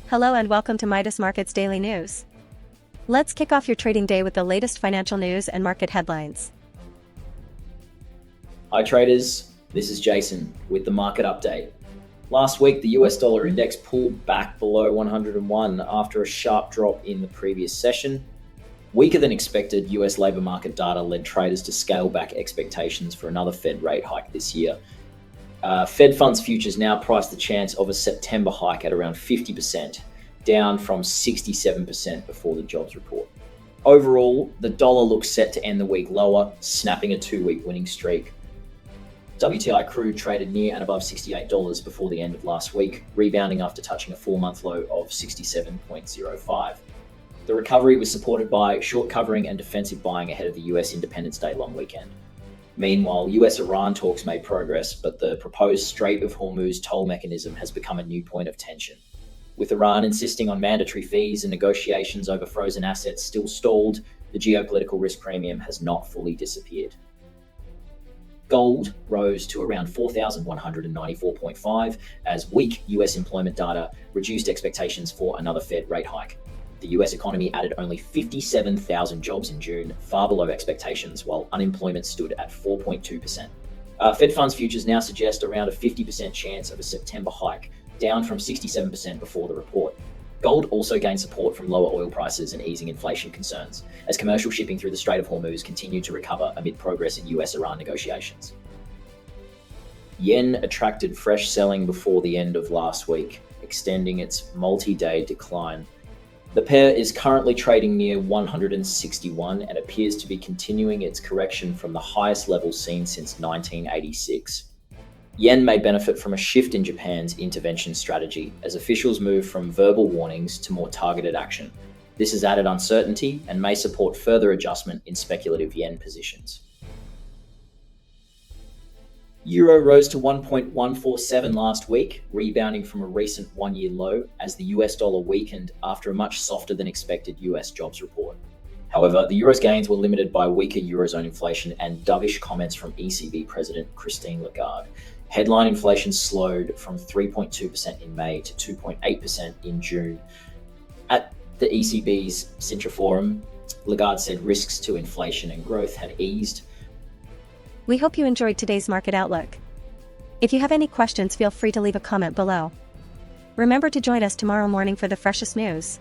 Hello and welcome to Midas Markets Daily News. Let's kick off your trading day with the latest financial news and market headlines. Hi traders, this is Jason with the market update. Last week, the US dollar index pulled back below 101 after a sharp drop in the previous session. Weaker than expected US labor market data led traders to scale back expectations for another Fed rate hike this year. Fed funds futures now price the chance of a September hike at around 50%, down from 67% before the jobs report. Overall, the dollar looks set to end the week lower, snapping a 2-week winning streak. WTI crude traded near and above $68 before the end of last week, rebounding after touching a 4-month low of 67.05. The recovery was supported by short covering and defensive buying ahead of the US Independence Day long weekend. Meanwhile, US-Iran talks made progress, but the proposed Strait of Hormuz toll mechanism has become a new point of tension. With Iran insisting on mandatory fees and negotiations over frozen assets still stalled, the geopolitical risk premium has not fully disappeared. Gold rose to around 4,194.5 as weak US employment data reduced expectations for another Fed rate hike. The US economy added only 57,000 jobs in June, far below expectations, while unemployment stood at 4.2%. Fed funds futures now suggest around a 50% chance of a September hike, down from 67% before the report. Gold also gained support from lower oil prices and easing inflation concerns, as commercial shipping through the Strait of Hormuz continued to recover amid progress in US-Iran negotiations. Yen attracted fresh selling before the end of last week, extending its multi-day decline. The pair is currently trading near 161 and appears to be continuing its correction from the highest level seen since 1986. Yen may benefit from a shift in Japan's intervention strategy as officials move from verbal warnings to more targeted action. This has added uncertainty and may support further adjustment in speculative yen positions. Euro rose to 1.147 last week, rebounding from a recent one-year low as the US dollar weakened after a much softer than expected US jobs report. However, the euro's gains were limited by weaker Eurozone inflation and dovish comments from ECB President Christine Lagarde. Headline inflation slowed from 3.2% in May to 2.8% in June. At the ECB's Sintra Forum, Lagarde said risks to inflation and growth had eased. We hope you enjoyed today's market outlook. If you have any questions, feel free to leave a comment below. Remember to join us tomorrow morning for the freshest news.